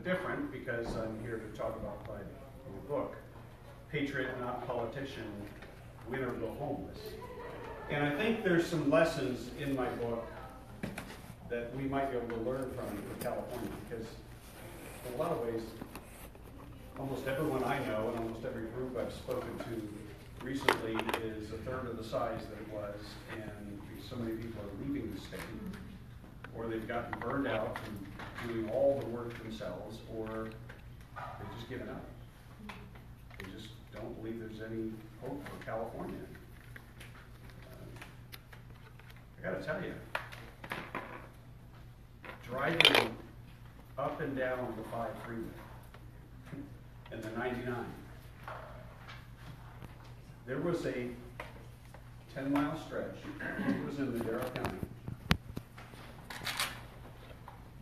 different because I'm here to talk about my book, Patriot, Not Politician, Win or Go Homeless. And I think there's some lessons in my book that we might be able to learn from for California, because in a lot of ways, almost everyone I know and almost every group I've spoken to recently is a third of the size that it was, and so many people are leaving the state, or they've gotten burned out from doing all the work themselves, or they've just given up. They just don't believe there's any hope for California. I gotta tell you, driving up and down the 5 freeway and the 99, there was a 10-mile stretch, it was in Madera County,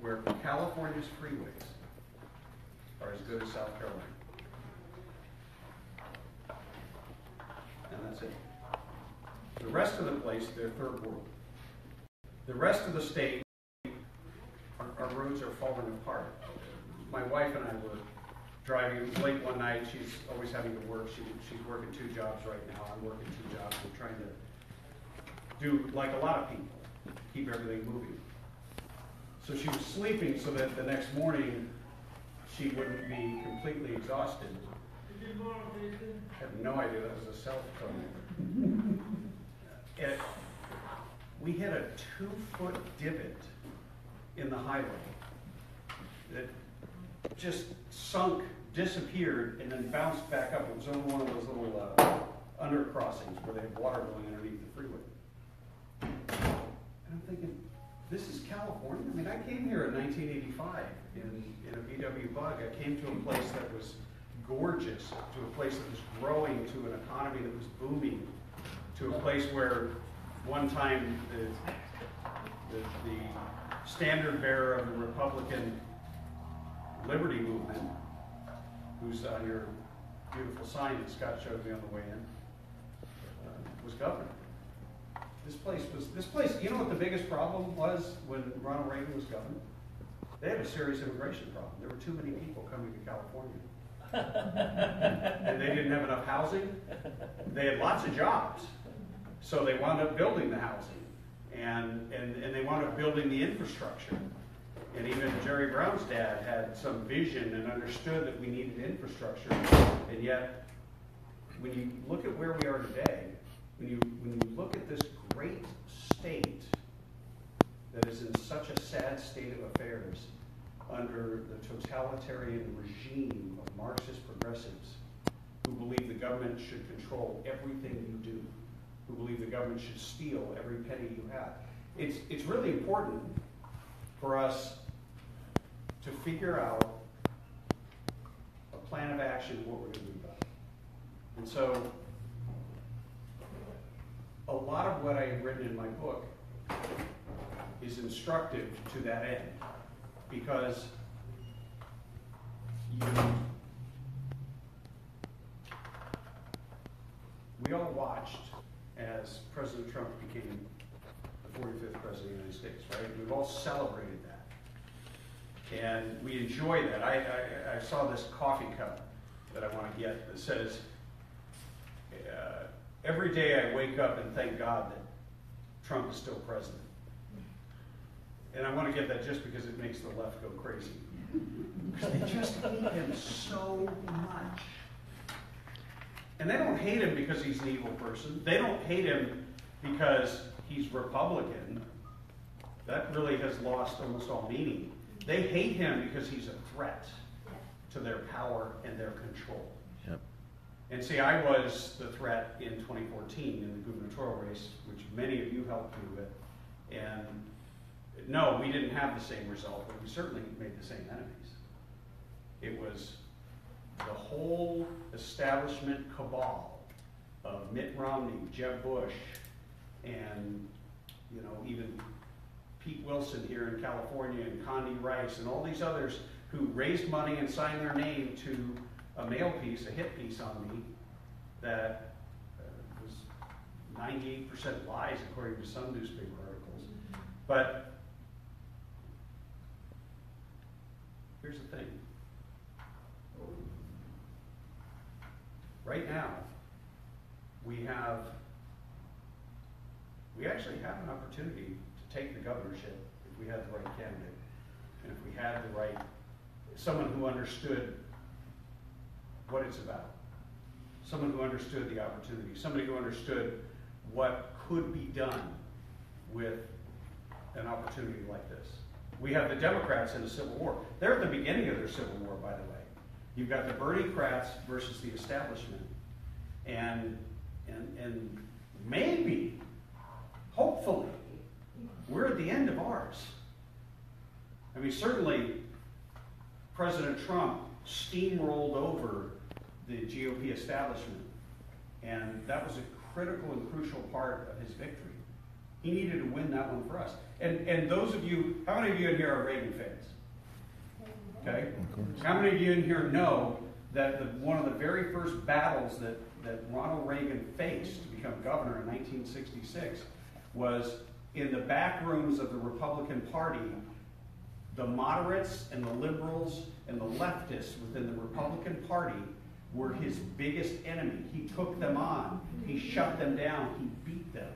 where California's freeways are as good as South Carolina. And that's it. The rest of the place, they're third world. The rest of the state, our roads are falling apart. My wife and I were driving, it was late one night, she's always having to work, she's working 2 jobs right now, I'm working 2 jobs, we're trying to do, like a lot of people, keep everything moving. So she was sleeping so that the next morning she wouldn't be completely exhausted. I have no idea that was a cell phone. We hit a 2-foot divot in the highway that just sunk, disappeared, and then bounced back up. It was only one of those little under crossings where they have water going underneath the freeway. And I'm thinking, this is California? I mean, I came here in 1985 in a VW Bug. I came to a place that was gorgeous, to a place that was growing, to an economy that was booming, to a place where one time the standard bearer of the Republican Liberty Movement, who's on your beautiful sign that Scott showed me on the way in, was governor. This place, you know what the biggest problem was when Ronald Reagan was governor? They had a serious immigration problem. There were too many people coming to California. And they didn't have enough housing. They had lots of jobs. So they wound up building the housing. And they wound up building the infrastructure. And even Jerry Brown's dad had some vision and understood that we needed infrastructure. And yet, when you look at where we are today, when you look at this great state that is in such a sad state of affairs under the totalitarian regime of Marxist progressives who believe the government should control everything you do, who believe the government should steal every penny you have. It's really important for us to figure out a plan of action, what we're going to do about it. And so, a lot of what I have written in my book is instructive to that end, because we all watched as President Trump became the 45th President of the United States, right? We've all celebrated that. And we enjoy that. I saw this coffee cup that I want to get that says, every day I wake up and thank God that Trump is still president. And I want to get that just because it makes the left go crazy. Because they just hate him so much. And they don't hate him because he's an evil person. They don't hate him because he's Republican. That really has lost almost all meaning. They hate him because he's a threat to their power and their control. Yep. And see, I was the threat in 2014 in the gubernatorial race, which many of you helped me with. And no, we didn't have the same result, but we certainly made the same enemies. It was the whole establishment cabal of Mitt Romney, Jeb Bush, and even Pete Wilson here in California, and Condi Rice, and all these others who raised money and signed their name to a mail piece, a hit piece on me, that was 98% lies according to some newspaper articles. But here's the thing. right now, we actually have an opportunity to take the governorship if we had the right candidate, and if we had the right, someone who understood what it's about, someone who understood the opportunity, somebody who understood what could be done with an opportunity like this. We have the Democrats in a civil war. They're at the beginning of their civil war, by the way. You've got the Bernie-crats versus the establishment. And maybe, hopefully, we're at the end of ours. I mean, certainly, President Trump steamrolled over the GOP establishment, and that was a critical and crucial part of his victory. He needed to win that one for us. And those of you, how many of you in here are Reagan fans? Okay? How many of you in here know that one of the very first battles that Ronald Reagan faced to become governor in 1966 was in the back rooms of the Republican Party? The moderates and the liberals and the leftists within the Republican Party were his biggest enemy. He took them on. He shut them down. He beat them.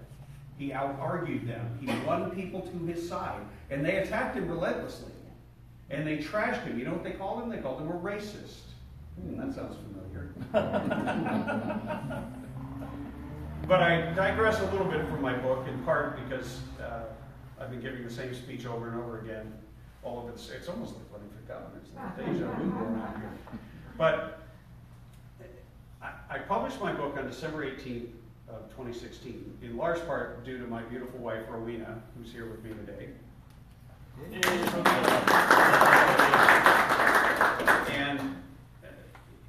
He out-argued them. He won people to his side. And they attacked him relentlessly. And they trashed him. You know what they called him? They called him a racist. That sounds familiar. But I digress a little bit from my book, in part because I've been giving the same speech over and over again. All of it's almost like running for governor. It's like deja vu going on here. But I published my book on December 18th of 2016, in large part due to my beautiful wife, Rowena, who's here with me today. And,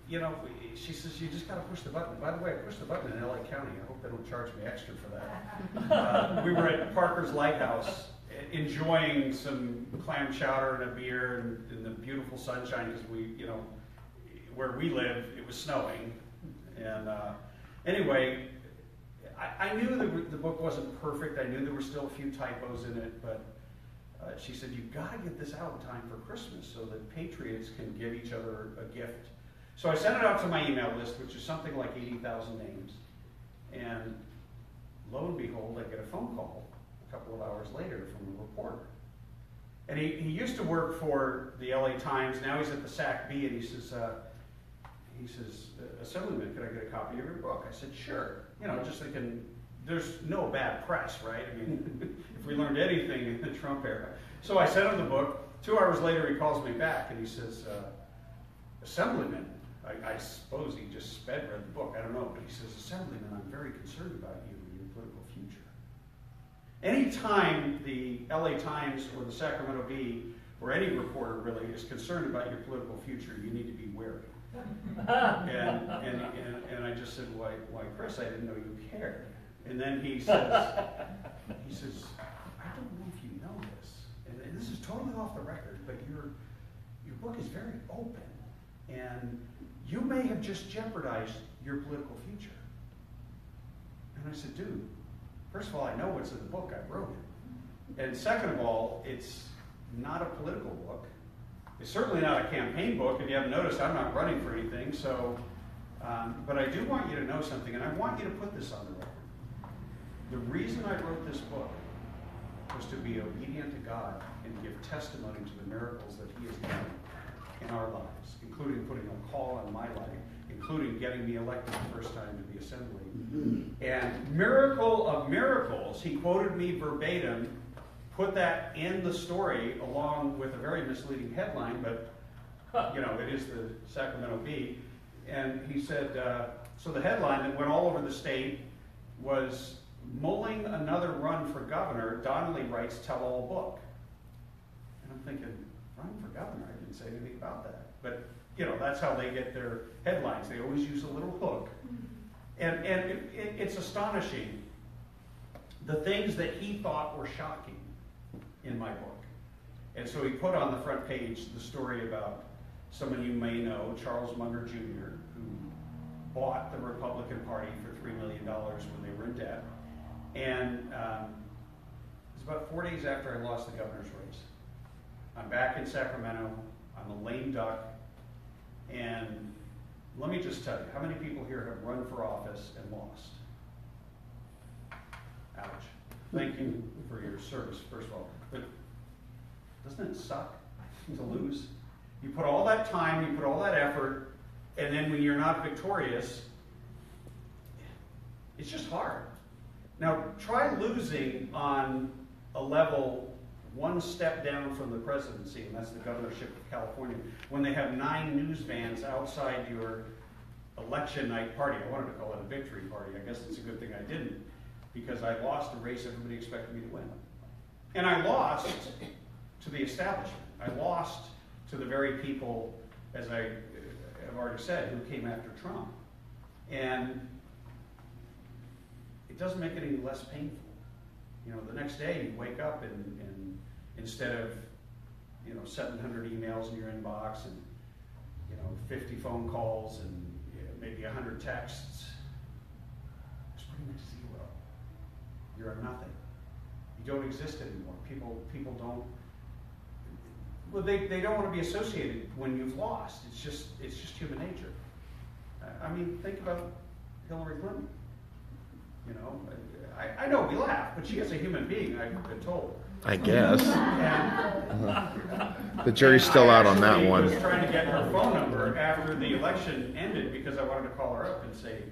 you know, she says, you just got to push the button. By the way, I pushed the button in LA County. I hope they don't charge me extra for that. We were at Parker's Lighthouse enjoying some clam chowder and a beer and the beautiful sunshine, because we, you know, where we live, it was snowing. And anyway, I knew the book wasn't perfect. I knew there were still a few typos in it, but she said, you've got to get this out in time for Christmas so that patriots can give each other a gift. So I sent it out to my email list, which is something like 80,000 names. And lo and behold, I get a phone call a couple of hours later from a reporter. And he used to work for the LA Times. Now he's at the SAC-B, and he says, Assemblyman, could I get a copy of your book? I said, sure. You know, just thinking, there's no bad press, right? I mean, if we learned anything in the Trump era. So I sent him the book. 2 hours later, he calls me back, and he says, Assemblyman, I suppose he just sped read the book. I don't know. But he says, Assemblyman, I'm very concerned about you and your political future. Anytime the LA Times or the Sacramento Bee or any reporter really is concerned about your political future, you need to be wary. And I just said, why, Chris, I didn't know you cared. And then he says, I don't know if you know this, and this is totally off the record, but your book is very open, and you may have just jeopardized your political future. And I said, dude, first of all, I know what's in the book. I wrote it. And second of all, it's not a political book. It's certainly not a campaign book. If you haven't noticed, I'm not running for anything. So, but I do want you to know something, and I want you to put this on the record. The reason I wrote this book was to be obedient to God and give testimony to the miracles that He has done in our lives, including putting a call on my life, including getting me elected the first time to the Assembly. And miracle of miracles, he quoted me verbatim, put that in the story along with a very misleading headline, but you know, it is the Sacramento Bee. And he said, so the headline that went all over the state was, mulling another run for governor, Donnelly writes tell-all book. And I'm thinking, run for governor? I didn't say anything about that. But, you know, that's how they get their headlines. They always use a little hook. And it's astonishing the things that he thought were shocking in my book. And so he put on the front page the story about someone you may know, Charles Munger Jr., who bought the Republican Party for $3 million when they were in debt. And it was about 4 days after I lost the governor's race. I'm back in Sacramento. I'm a lame duck. And let me just tell you, how many people here have run for office and lost? Ouch. Thank you for your service, first of all. But doesn't it suck to lose? You put all that time, you put all that effort, and then when you're not victorious, it's just hard. Now, try losing on a level one step down from the presidency, and that's the governorship of California, when they have 9 news vans outside your election night party. I wanted to call it a victory party. I guess it's a good thing I didn't, because I lost a race everybody expected me to win. And I lost to the establishment. I lost to the very people, as I have already said, who came after Trump. And it doesn't make it any less painful. You know, the next day you wake up and instead of, 700 emails in your inbox and, 50 phone calls and maybe 100 texts, it's pretty much zero. You're a nothing. You don't exist anymore. People don't, well, they don't want to be associated when you've lost. It's just human nature. I mean, think about Hillary Clinton. I know we laugh, but she is a human being, I've been told. I guess. And, the jury's still out on that one. I was trying to get her phone number after the election ended because I wanted to call her up and say,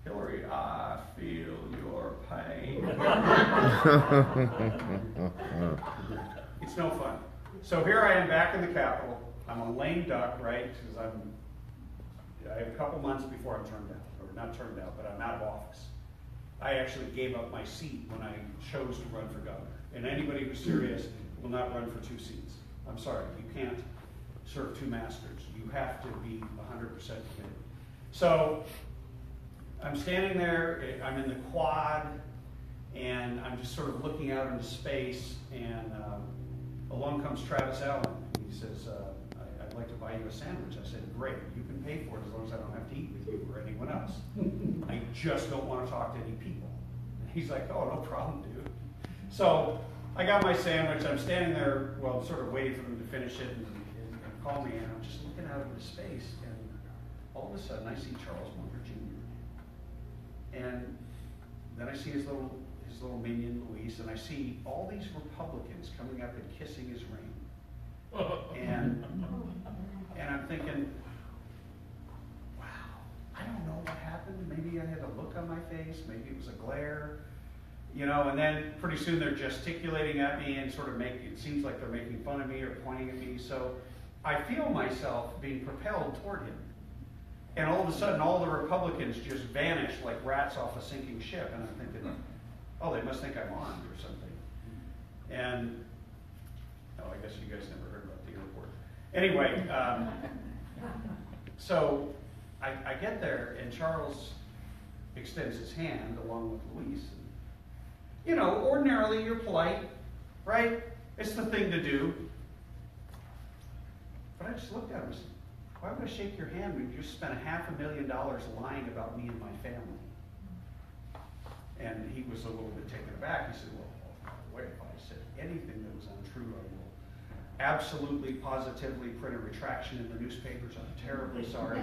Hillary, I feel your pain. It's no fun. So here I am back in the Capitol. I'm a lame duck, right? Because I have a couple months before I'm turned out, or not turned out, but I'm out of office. I actually gave up my seat when I chose to run for governor. And anybody who's serious will not run for 2 seats. I'm sorry, you can't serve 2 masters. You have to be 100% committed. So I'm standing there, I'm in the quad, and I'm just sort of looking out into space, and along comes Travis Allen. He says, I'd like to buy you a sandwich. I said, great, you can pay for it as long as I don't have to eat with you or anyone else. I just don't want to talk to any people. And he's like, oh, no problem, dude. So I got my sandwich. I'm standing there, well, sort of waiting for them to finish it and call me, and I'm just looking out into space, and all of a sudden I see Charles Munger Jr. And then I see his little minion, Luis, and I see all these Republicans coming up and kissing his ring. And I'm thinking, wow, I don't know what happened. Maybe I had a look on my face. Maybe it was a glare. And then pretty soon they're gesticulating at me and sort of it seems like they're making fun of me or pointing at me. So I feel myself being propelled toward him. And all of a sudden, all the Republicans just vanish like rats off a sinking ship. And I'm thinking, oh, they must think I'm armed or something. And, I guess you guys never heard about the airport. Anyway, so I get there, and Charles extends his hand along with Luis. Ordinarily you're polite, right? It's the thing to do. But I just looked at him and said, why would I shake your hand when you just spent $500,000 lying about me and my family? And he was a little bit taken aback. He said, well, wait, if I said anything that was untrue, I will absolutely, positively print a retraction in the newspapers. I'm terribly sorry.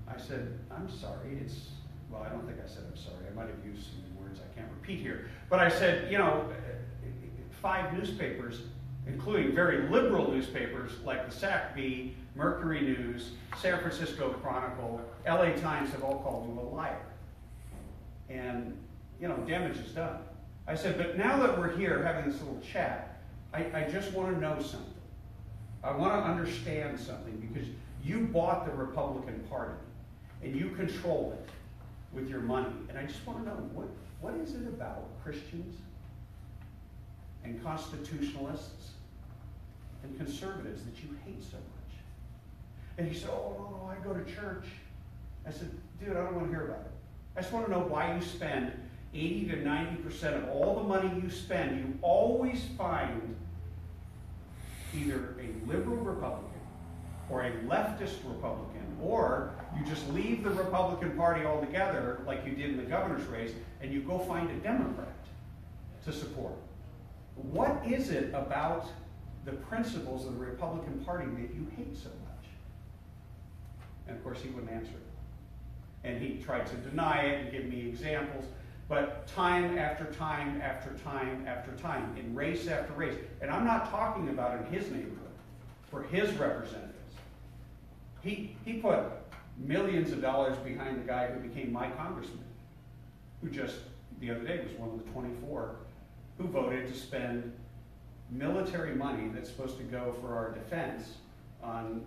I said, I'm sorry. Well, I don't think I said I'm sorry. I might have used some words I can't repeat here. But I said, 5 newspapers, including very liberal newspapers like the SAC-B, Mercury News, San Francisco Chronicle, LA Times have all called you a liar. And, damage is done. I said, but now that we're here having this little chat, I just want to know something. I want to understand something, because you bought the Republican Party and you control it with your money. And I just want to know, what is it about Christians and constitutionalists and conservatives that you hate so much? And he said, oh, no, I go to church. I said, dude, I don't want to hear about it. I just want to know why you spend 80 to 90% of all the money you spend. You always find either a liberal Republican or a leftist Republican, or you just leave the Republican Party altogether like you did in the governor's race, and you go find a Democrat to support. What is it about the principles of the Republican Party that you hate so much? And of course, he wouldn't answer it. And he tried to deny it and give me examples. But time after time after time after time, in race after race, and I'm not talking about in his neighborhood, for his representatives, he put millions of dollars behind the guy who became my congressman, who just the other day was one of the 24 who voted to spend military money that's supposed to go for our defense on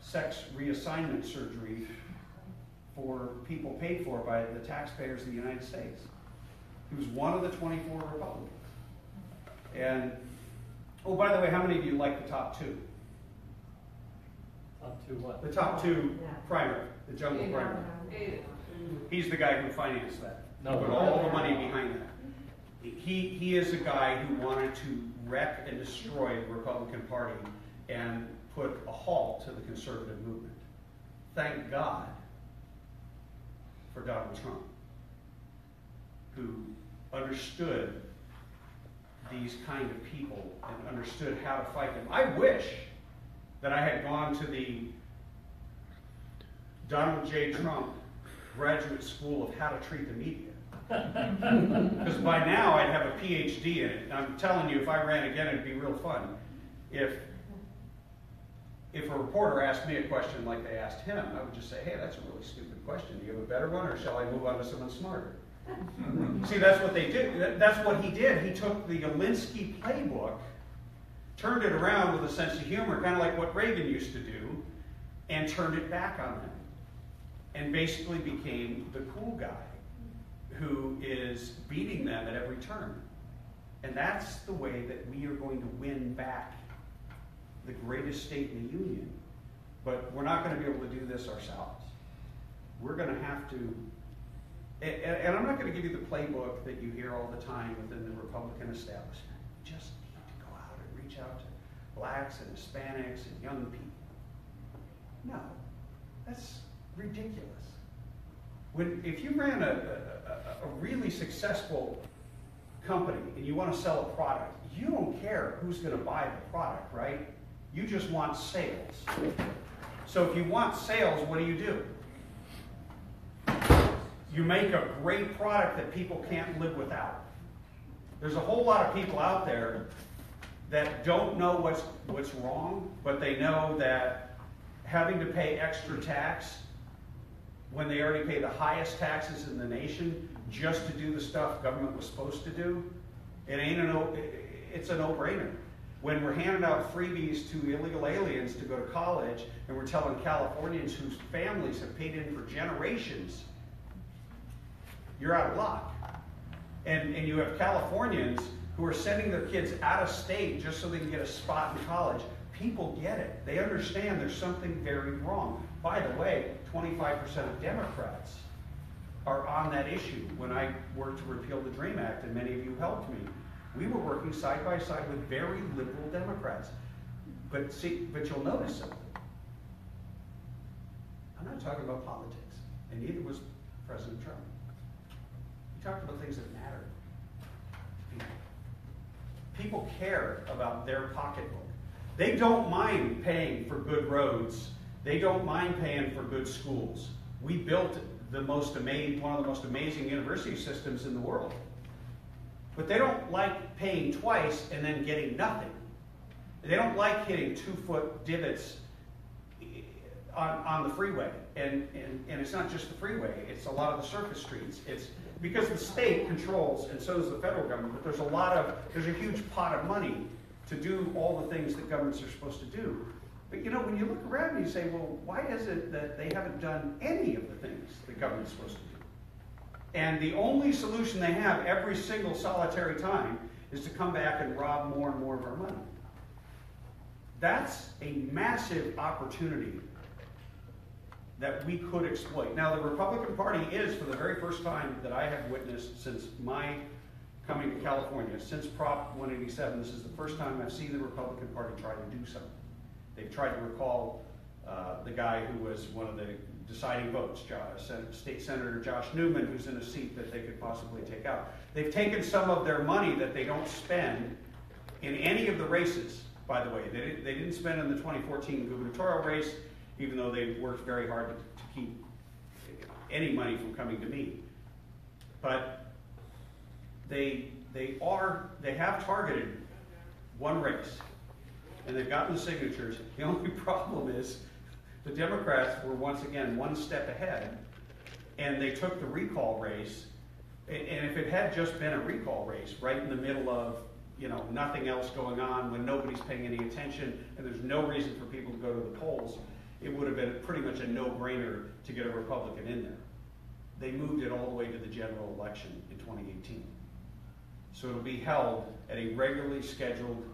sex reassignment surgery for people paid for by the taxpayers of the United States. He was one of the 24 Republicans. And, oh, by the way, how many of you like the top two? Top two what? The top two primary, the jungle primary. He's the guy who financed that. No, Put all the money behind that. He is a guy who wanted to wreck and destroy the Republican Party and put a halt to the conservative movement. Thank God for Donald Trump, who understood these kind of people and understood how to fight them. I wish that I had gone to the Donald J. Trump Graduate School of How to Treat the Media. Because by now I'd have a PhD in it. And I'm telling you, if I ran again, it'd be real fun. If a reporter asked me a question like they asked him, I would just say, hey, that's a really stupid question. Do you have a better one, or shall I move on to someone smarter? See, that's what they did. That's what he did. He took the Alinsky playbook, turned it around with a sense of humor, kind of like what Reagan used to do, and turned it back on them. And basically became the cool guy who is beating them at every turn. And that's the way that we are going to win back the greatest state in the union. But we're not going to be able to do this ourselves. We're going to have to, and I'm not going to give you the playbook that you hear all the time within the Republican establishment. You just need to go out and reach out to blacks and Hispanics and young people. No, that's ridiculous. If you ran a really successful company and you want to sell a product, you don't care who's going to buy the product, right? You just want sales. So if you want sales, what do? You make a great product that people can't live without. There's a whole lot of people out there that don't know what's wrong, but they know that having to pay extra tax when they already pay the highest taxes in the nation just to do the stuff government was supposed to do, it's a no-brainer. When we're handing out freebies to illegal aliens to go to college, and we're telling Californians whose families have paid in for generations, you're out of luck. And you have Californians who are sending their kids out of state just so they can get a spot in college. People get it. They understand there's something very wrong. By the way, 25% of Democrats are on that issue. When I worked to repeal the DREAM Act, and many of you helped me, we were working side by side with very liberal Democrats. But you'll notice something. I'm not talking about politics, and neither was President Trump. He talked about things that matter to people. People care about their pocketbook. They don't mind paying for good roads. They don't mind paying for good schools. We built one of the most amazing university systems in the world. But they don't like paying twice and then getting nothing. They don't like hitting 2-foot divots on the freeway. And it's not just the freeway, it's a lot of the surface streets. It's because the state controls, and so does the federal government, but there's a huge pot of money to do all the things that governments are supposed to do. But when you look around and you say, well, why is it that they haven't done any of the things that government's supposed to do? And the only solution they have every single solitary time is to come back and rob more and more of our money. That's a massive opportunity that we could exploit. Now, the Republican Party is, for the very first time that I have witnessed since my coming to California, since Prop 187, this is the first time I've seen the Republican Party try to do something. They've tried to recall the guy who was one of the deciding votes, State Senator Josh Newman, who's in a seat that they could possibly take out. They've taken some of their money that they don't spend in any of the races, by the way. They didn't spend in the 2014 gubernatorial race, even though they worked very hard to keep any money from coming to me. But they have targeted one race, and they've gotten the signatures. The only problem is the Democrats were once again one step ahead, and they took the recall race. And if it had just been a recall race right in the middle of, you know, nothing else going on, when nobody's paying any attention and there's no reason for people to go to the polls, it would have been pretty much a no-brainer to get a Republican in there. They moved it all the way to the general election in 2018. So it'll be held at a regularly scheduled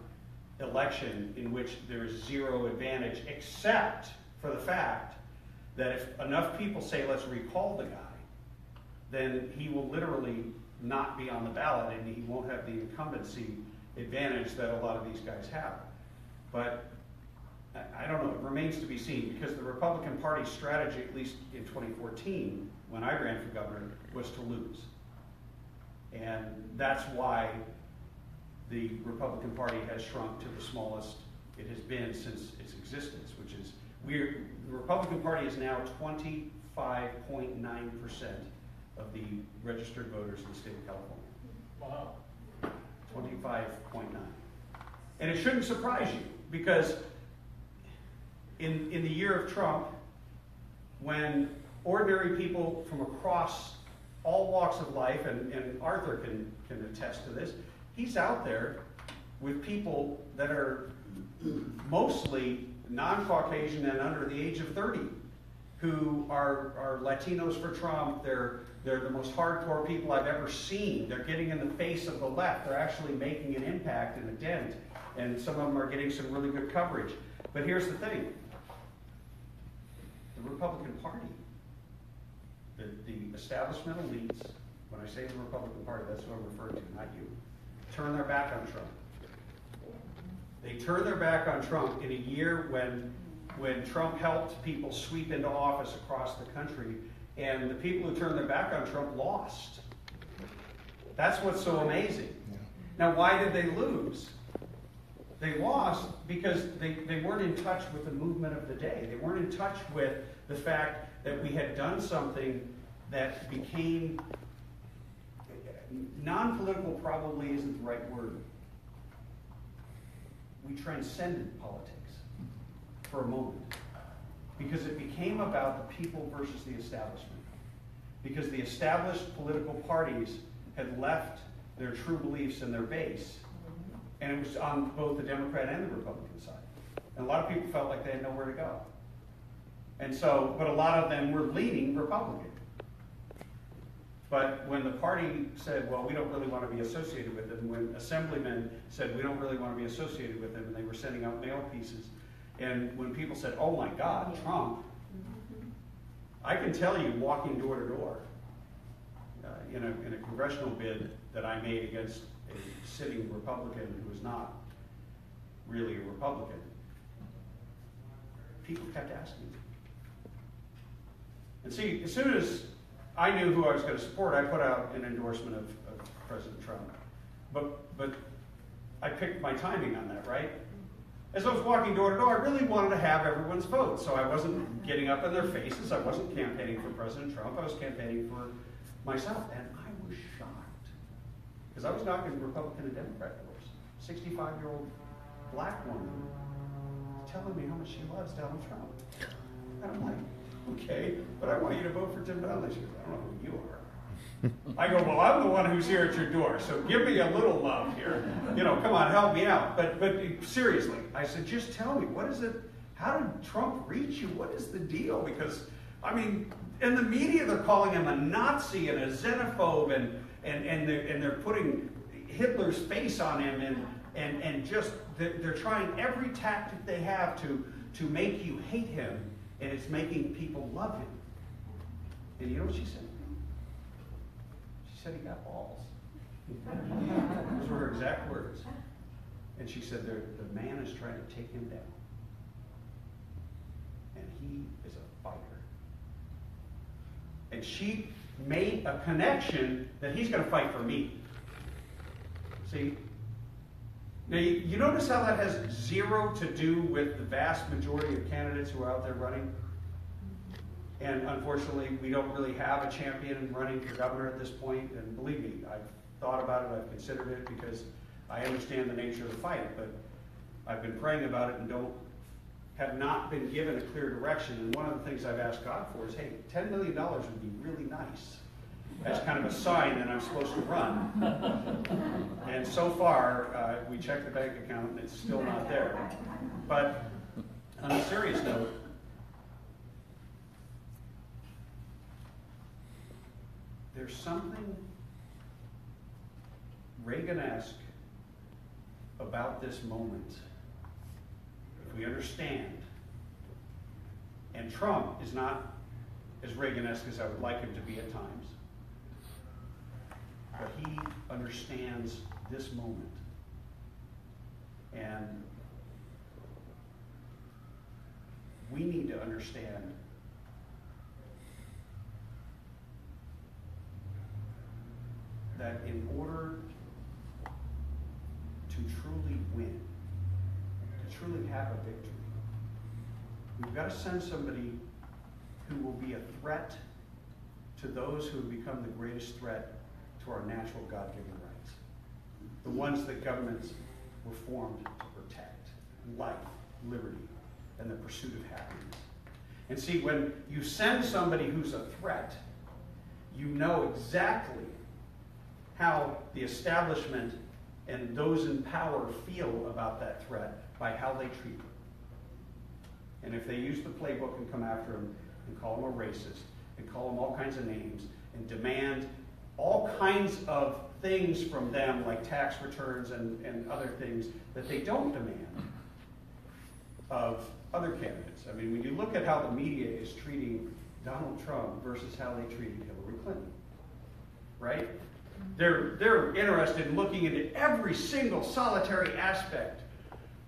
election in which there's zero advantage, except for the fact that if enough people say, let's recall the guy, then he will literally not be on the ballot and he won't have the incumbency advantage that a lot of these guys have. But I don't know, it remains to be seen, because the Republican Party's strategy, at least in 2014, when I ran for governor, was to lose. And that's why the Republican Party has shrunk to the smallest it has been since its existence, which is, the Republican Party is now 25.9% of the registered voters in the state of California. Wow. 25.9. And it shouldn't surprise you, because in the year of Trump, when ordinary people from across all walks of life, and Arthur can attest to this, he's out there with people that are mostly non-Caucasian and under the age of 30, who are Latinos for Trump. They're the most hardcore people I've ever seen. They're getting in the face of the left. They're actually making an impact and a dent, and some of them are getting some really good coverage. But here's the thing. The Republican Party, the establishment elites, when I say the Republican Party, that's what I'm referring to, not you, turn their back on Trump. They turn their back on Trump in a year when Trump helped people sweep into office across the country, and the people who turned their back on Trump lost. That's what's so amazing. Now, why did they lose? They lost because they weren't in touch with the movement of the day. They weren't in touch with the fact that we had done something that became, non-political probably isn't the right word. We transcended politics for a moment, because it became about the people versus the establishment. Because the established political parties had left their true beliefs and their base, and it was on both the Democrat and the Republican side. And a lot of people felt like they had nowhere to go. And so, but a lot of them were leaning Republican. But when the party said, well, we don't really want to be associated with them, when assemblymen said, we don't really want to be associated with them, and they were sending out mail pieces, and when people said, oh my God, Trump, I can tell you, walking door to door, in a congressional bid that I made against a sitting Republican who was not really a Republican, people kept asking me. And see, as soon as I knew who I was going to support, I put out an endorsement of President Trump. But I picked my timing on that, right? As I was walking door to door, I really wanted to have everyone's vote. So I wasn't getting up in their faces. I wasn't campaigning for President Trump. I was campaigning for myself. And I was shocked, because I was knocking Republican and Democrat doors. 65-year-old black woman telling me how much she loves Donald Trump. And I'm like, okay, but I want you to vote for Tim Donnelly. She goes, I don't know who you are. I go, well, I'm the one who's here at your door, so give me a little love here. You know, come on, help me out. But seriously, I said, just tell me, what is it? How did Trump reach you? What is the deal? Because, I mean, in the media, they're calling him a Nazi and a xenophobe, and they're putting Hitler's face on him, and just, they're trying every tactic they have to make you hate him, and it's making people love him. And you know what she said? She said he got balls. Those were her exact words. And she said, the man is trying to take him down. And he is a fighter. And she made a connection that he's going to fight for me. See? Now, you notice how that has zero to do with the vast majority of candidates who are out there running? And unfortunately, we don't really have a champion running for governor at this point. And believe me, I've thought about it, I've considered it, because I understand the nature of the fight. But I've been praying about it and have not been given a clear direction. And one of the things I've asked God for is, hey, $10 million would be really nice. That's kind of a sign that I'm supposed to run. And so far, we checked the bank account and it's still not there. But on a serious note, there's something Reagan-esque about this moment. If we understand, and Trump is not as Reagan-esque as I would like him to be at times, but he understands this moment. And we need to understand that in order to truly win, to truly have a victory, we've got to send somebody who will be a threat to those who have become the greatest threat to our natural God-given rights. The ones that governments were formed to protect: life, liberty, and the pursuit of happiness. And see, when you send somebody who's a threat, you know exactly how the establishment and those in power feel about that threat by how they treat them. And if they use the playbook and come after them and call them a racist and call them all kinds of names and demand all kinds of things from them, like tax returns and other things that they don't demand of other candidates. I mean, when you look at how the media is treating Donald Trump versus how they treated Hillary Clinton, right? They're interested in looking into every single solitary aspect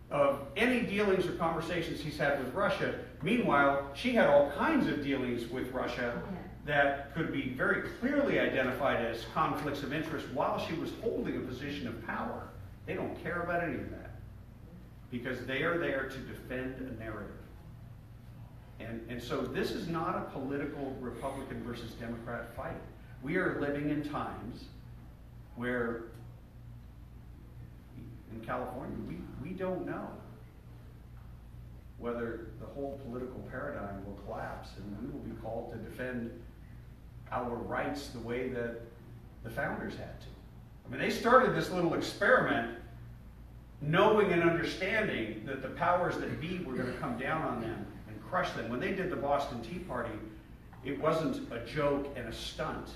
of any dealings or conversations he's had with Russia. Meanwhile, she had all kinds of dealings with Russia that could be very clearly identified as conflicts of interest while she was holding a position of power. They don't care about any of that because they are there to defend a narrative. And so this is not a political Republican versus Democrat fight. We are living in times where in California, we don't know whether the whole political paradigm will collapse and we will be called to defend our rights the way that the founders had to. I mean, they started this little experiment knowing and understanding that the powers that be were going to come down on them and crush them. When they did the Boston Tea Party, it wasn't a joke and a stunt.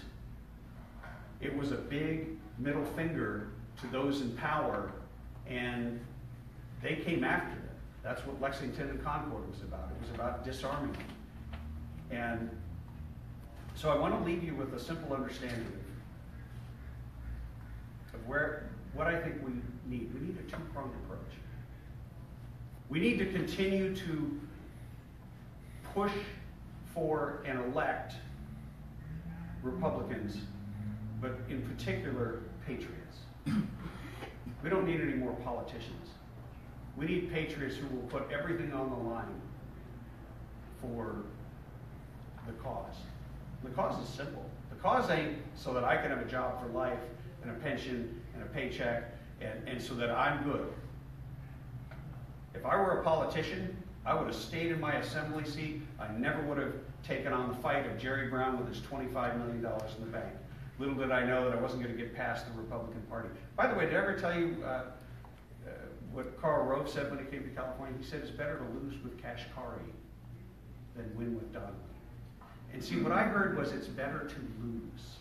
It was a big middle finger to those in power, and they came after them. That's what Lexington and Concord was about. It was about disarming them. And so I want to leave you with a simple understanding of what I think we need. We need a two-pronged approach. We need to continue to push for and elect Republicans, but in particular, patriots. We don't need any more politicians. We need patriots who will put everything on the line for the cause. The cause is simple. The cause ain't so that I can have a job for life and a pension and a paycheck and so that I'm good. If I were a politician, I would have stayed in my assembly seat. I never would have taken on the fight of Jerry Brown with his $25 million in the bank. Little did I know that I wasn't going to get past the Republican Party. By the way, did I ever tell you what Karl Rove said when he came to California? He said it's better to lose with Kashkari than win with Donnelly. And see, what I heard was it's better to lose.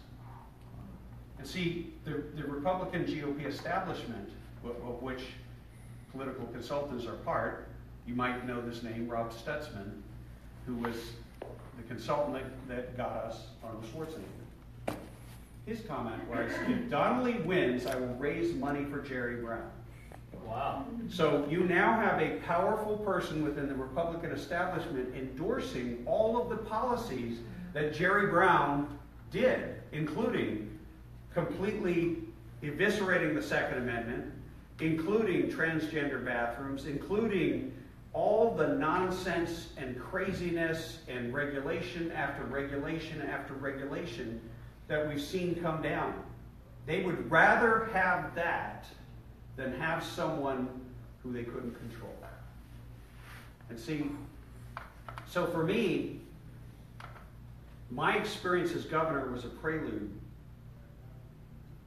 And see, the Republican GOP establishment, of which political consultants are part, you might know this name, Rob Stutzman, who was the consultant that got us Arnold Schwarzenegger. His comment was, if Donnelly wins, I will raise money for Jerry Brown. Wow. So you now have a powerful person within the Republican establishment endorsing all of the policies that Jerry Brown did, including completely eviscerating the Second Amendment, including transgender bathrooms, including all the nonsense and craziness and regulation after regulation after regulation that we've seen come down. They would rather have that than have someone who they couldn't control. And see, so for me, my experience as governor was a prelude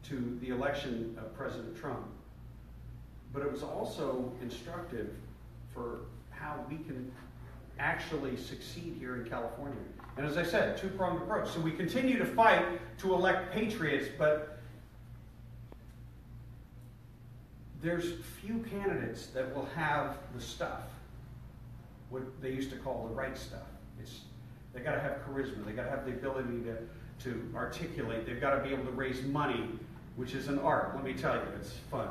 to the election of President Trump. But it was also instructive for how we can actually succeed here in California. And as I said, two-pronged approach. So we continue to fight to elect patriots, but there's few candidates that will have the stuff, what they used to call the right stuff. They got to have charisma. They got to have the ability to articulate. They've got to be able to raise money, which is an art. Let me tell you, it's fun.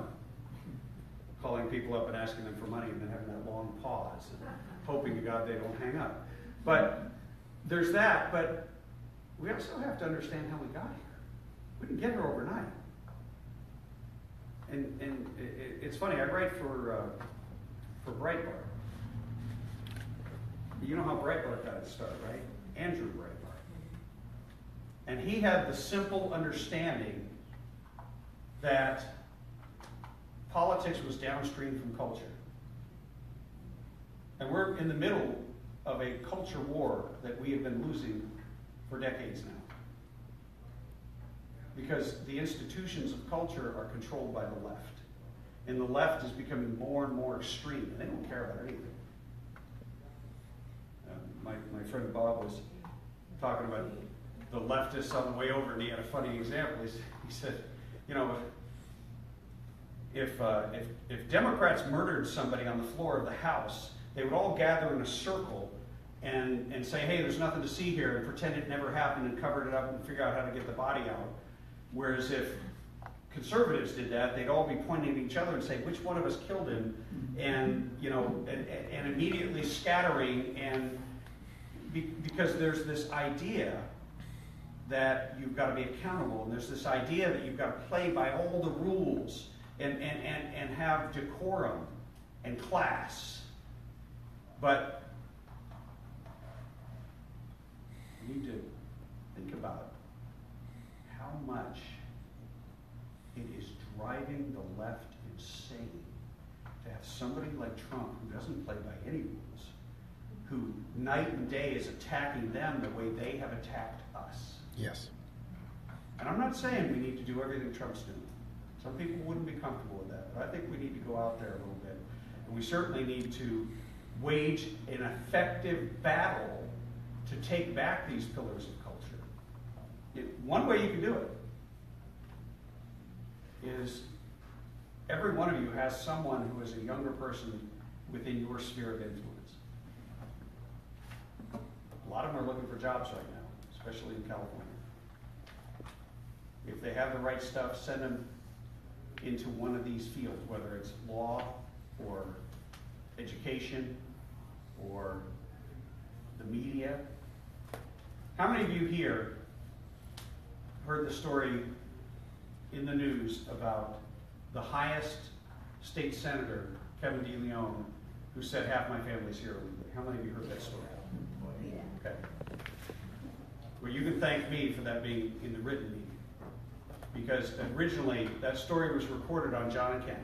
Calling people up and asking them for money and then having that long pause and hoping to God they don't hang up. But there's that, but we also have to understand how we got here. We didn't get here overnight. And it's funny, I write for Breitbart. You know how Breitbart got its start, right? Andrew Breitbart. And he had the simple understanding that politics was downstream from culture. And we're in the middle of a culture war that we have been losing for decades now. Because the institutions of culture are controlled by the left. And the left is becoming more and more extreme, and they don't care about anything. My friend Bob was talking about the leftists on the way over, and he had a funny example. He said, you know, if Democrats murdered somebody on the floor of the House, they would all gather in a circle and say, hey, there's nothing to see here, and pretend it never happened and covered it up and figure out how to get the body out. Whereas if conservatives did that, they'd all be pointing at each other and say, which one of us killed him? And, you know, and immediately scattering, and because there's this idea that you've got to be accountable, and there's this idea that you've got to play by all the rules and have decorum and class. But you need to think about how much it is driving the left insane to have somebody like Trump, who doesn't play by any rules, who night and day is attacking them the way they have attacked us. Yes. And I'm not saying we need to do everything Trump's doing. Some people wouldn't be comfortable with that, but I think we need to go out there a little bit. And we certainly need to wage an effective battle to take back these pillars of culture. One way you can do it is every one of you has someone who is a younger person within your sphere of influence. A lot of them are looking for jobs right now, especially in California. If they have the right stuff, send them into one of these fields, whether it's law or education or the media. How many of you here heard the story in the news about the highest state senator, Kevin DeLeon, who said half my family's here illegally? How many of you heard that story? Okay. Well, you can thank me for that being in the written media. Because originally, that story was recorded on John and Ken.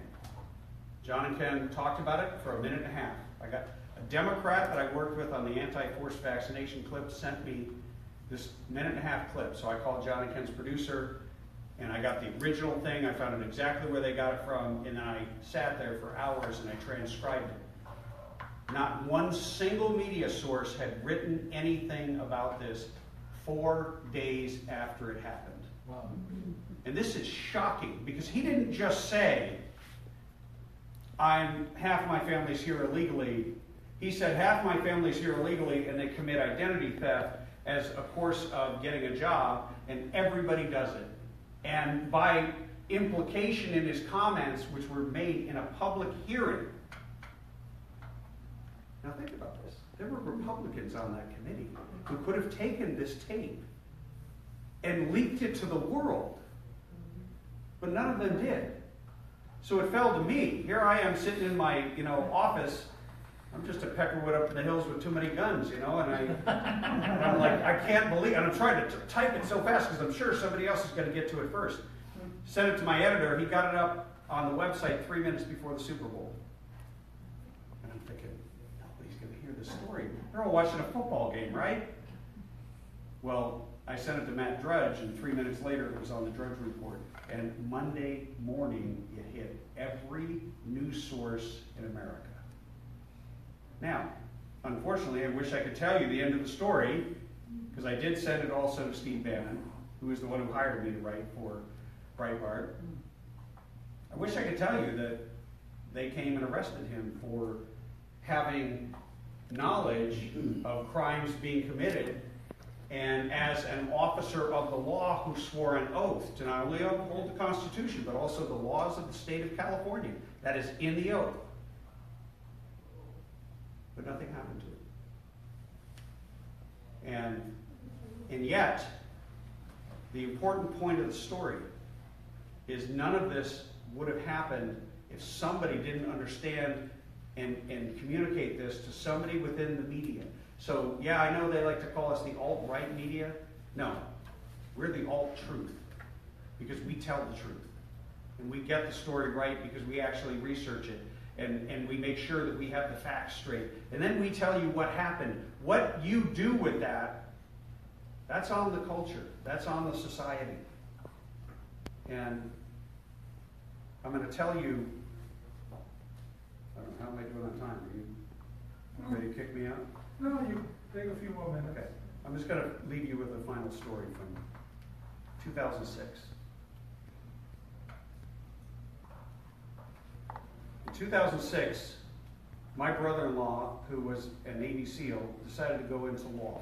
John and Ken talked about it for a minute and a half. I got a Democrat that I worked with on the anti-forced vaccination clip sent me this minute and a half clip. So I called John and Ken's producer, and I got the original thing. I found it exactly where they got it from, and then I sat there for hours and I transcribed it. Not one single media source had written anything about this 4 days after it happened. Wow. And this is shocking, because he didn't just say, half my family's here illegally. He said half my family's here illegally and they commit identity theft as a course of getting a job, and everybody does it. And by implication in his comments, which were made in a public hearing. Now think about this. There were Republicans on that committee who could have taken this tape and leaked it to the world. But none of them did. So it fell to me. Here I am sitting in my, office. I'm just a peckerwood up in the hills with too many guns, and I'm like, I can't believe, and I'm trying to type it so fast because I'm sure somebody else is going to get to it first. Sent it to my editor. He got it up on the website 3 minutes before the Super Bowl. And I'm thinking, nobody's going to hear this story. They're all watching a football game, right? Well, I sent it to Matt Drudge, and 3 minutes later it was on the Drudge Report. And Monday morning it hit every news source in America. Now, unfortunately, I wish I could tell you the end of the story, because I did send it also to Steve Bannon, who is the one who hired me to write for Breitbart. I wish I could tell you that they came and arrested him for having knowledge of crimes being committed, and as an officer of the law who swore an oath to not only uphold the Constitution, but also the laws of the state of California. That is in the oath. But nothing happened to it. And yet, the important point of the story is none of this would have happened if somebody didn't understand and communicate this to somebody within the media. So, yeah, I know they like to call us the alt-right media. No, we're the alt-truth because we tell the truth. And we get the story right because we actually research it. And we make sure that we have the facts straight. And then we tell you what happened. What you do with that, that's on the culture. That's on the society. And I'm going to tell you, I don't know, how am I doing on time? Are you ready to kick me out? No, you take a few more minutes. Okay. I'm just going to leave you with a final story from 2006. In 2006, my brother-in-law, who was a Navy SEAL, decided to go into law.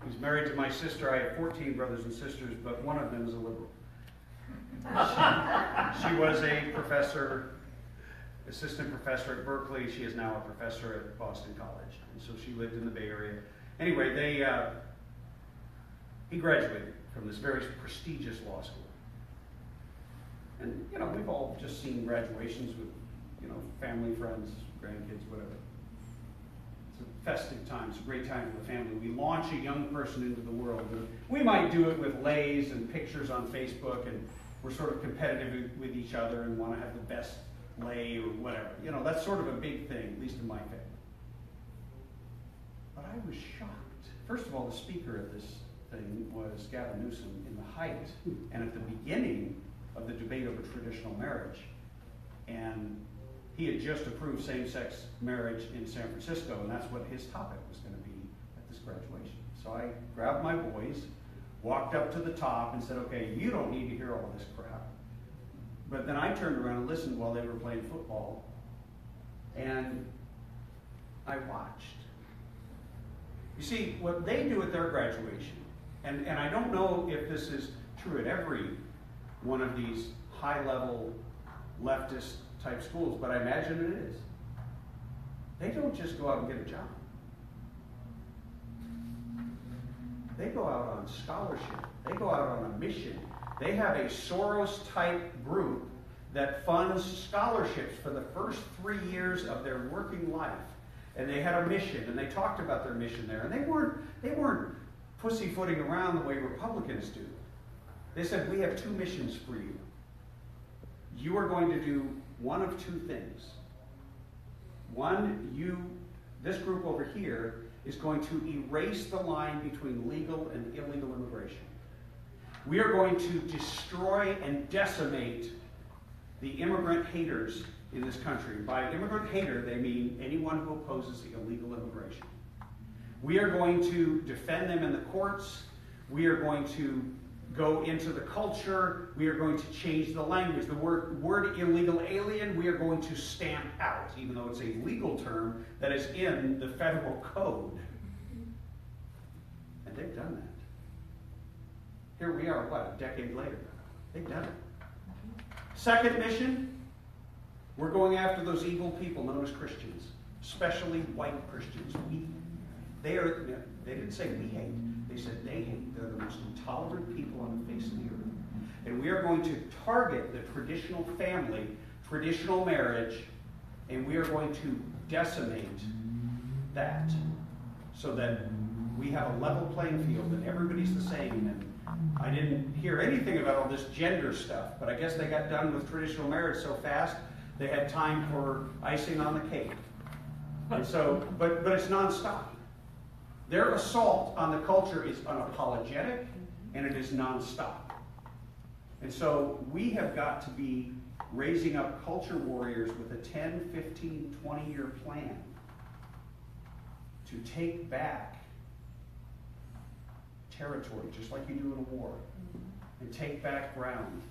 He was married to my sister. I have 14 brothers and sisters, but one of them is a liberal. She was a professor, assistant professor at Berkeley. She is now a professor at Boston College. And so she lived in the Bay Area. Anyway, he graduated from this very prestigious law school. And, we've all just seen graduations with, family, friends, grandkids, whatever. It's a festive time. It's a great time for the family. We launch a young person into the world. And we might do it with lays and pictures on Facebook, and we're sort of competitive with each other and want to have the best lay or whatever. That's sort of a big thing, at least in my family. But I was shocked. First of all, the speaker of this thing was Gavin Newsom in the height and at the beginning of the debate over traditional marriage. And he had just approved same-sex marriage in San Francisco, and that's what his topic was going to be at this graduation. So I grabbed my boys, walked up to the top and said, okay, you don't need to hear all this crap. But then I turned around and listened while they were playing football, and I watched. You see, what they do at their graduation, and I don't know if this is true at every one of these high-level leftist type schools, but I imagine it is. They don't just go out and get a job. They go out on scholarship. They go out on a mission. They have a Soros-type group that funds scholarships for the first 3 years of their working life. And they had a mission, and they talked about their mission there. And they weren't pussyfooting around the way Republicans do. They said, we have two missions for you. You are going to do one of two things. One, this group over here is going to erase the line between legal and illegal immigration. We are going to destroy and decimate the immigrant haters in this country. By immigrant hater, they mean anyone who opposes illegal immigration. We are going to defend them in the courts. We are going to go into the culture. We are going to change the language. The word illegal alien, we are going to stamp out, even though it's a legal term that is in the federal code. And they've done that. Here we are, a decade later. They've done it. Second mission, we're going after those evil people known as Christians, especially white Christians. They didn't say we hate. They said they hate. They're the most intolerant people on the face of the earth. And we are going to target the traditional family, traditional marriage, and we are going to decimate that so that we have a level playing field and everybody's the same. And I didn't hear anything about all this gender stuff, but I guess they got done with traditional marriage so fast they had time for icing on the cake. And so, but it's nonstop. Their assault on the culture is unapologetic and it is nonstop. And so we have got to be raising up culture warriors with a 10, 15, 20-year plan to take back territory, just like you do in a war, and take back ground,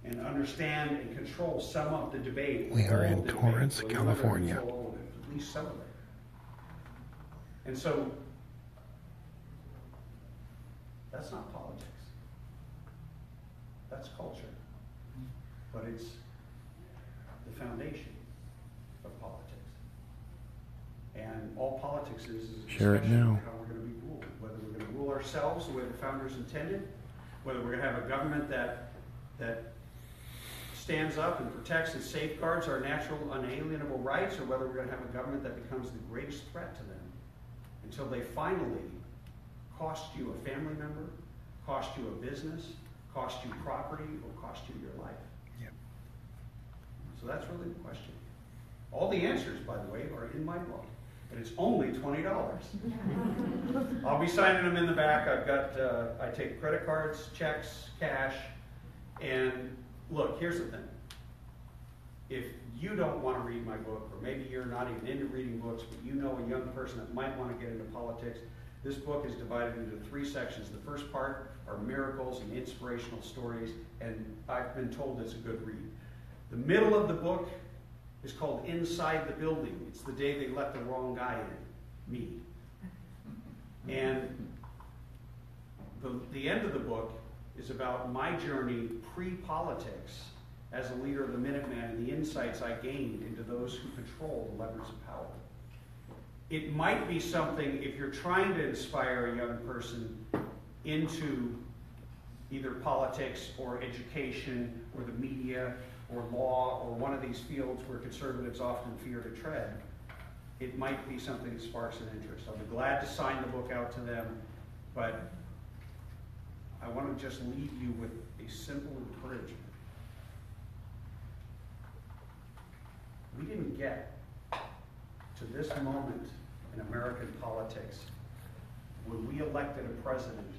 and understand and control some of the debate. We are in Torrance, California. At least some of it. And so, that's not politics. That's culture. But it's the foundation of politics. And all politics is a Share it discussion now. of how we're going to be ruled. Whether we're going to rule ourselves the way the founders intended, whether we're going to have a government that stands up and protects and safeguards our natural unalienable rights, or whether we're going to have a government that becomes the greatest threat to them until they finally cost you a family member, cost you a business, cost you property, or cost you your life. Yep. So that's really the question. All the answers, by the way, are in my book. And it's only $20. I'll be signing them in the back. I've got, I take credit cards, checks, cash, and look, here's the thing. If you don't want to read my book, or maybe you're not even into reading books, but you know a young person that might want to get into politics, this book is divided into 3 sections. The first part are miracles and inspirational stories, and I've been told it's a good read. The middle of the book is called Inside the Building. It's the day they let the wrong guy in, me. And the end of the book is about my journey pre-politics as a leader of the Minutemen and the insights I gained into those who control the levers of power. It might be something, if you're trying to inspire a young person into either politics or education or the media or law or one of these fields where conservatives often fear to tread, it might be something that sparks an interest. I'll be glad to sign the book out to them, but I want to just leave you with a simple encouragement. We didn't get to this moment in American politics when we elected a president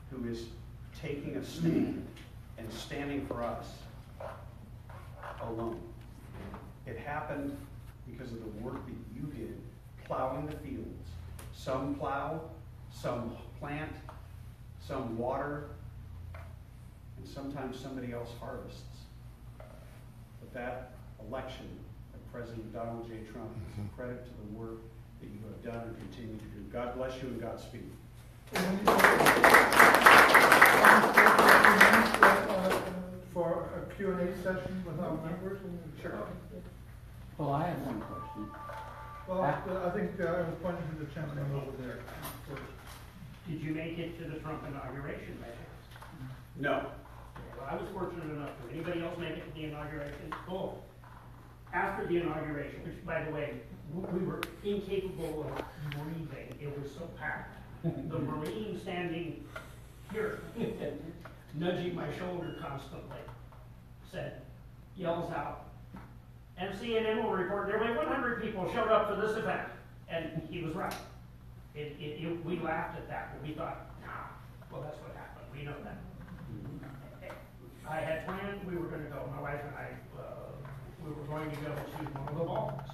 who is taking a stand and standing for us alone. It happened because of the work that you did plowing the fields. Some plow, some plant, some water, and sometimes somebody else harvests. But that election of President Donald J. Trump is a credit to the work that you have done and continue to do. God bless you and Godspeed. For a Q&A session with our members? Sure. Well, I have one question. Well, I think I was pointing to the gentleman over there first. Did you make it to the Trump inauguration, by chance? No. Well, I was fortunate enough. Did anybody else make it to the inauguration? Cool. After the inauguration, which, by the way, we were incapable of breathing. It was so packed. The Marine standing here, nudging my shoulder constantly, yells out, "MCNN will report nearly 100 people showed up for this event." And he was right. We laughed at that, but we thought, well, that's what happened. We know that. I had planned, we were going to go, my wife and I, we were going to go to one of the balls.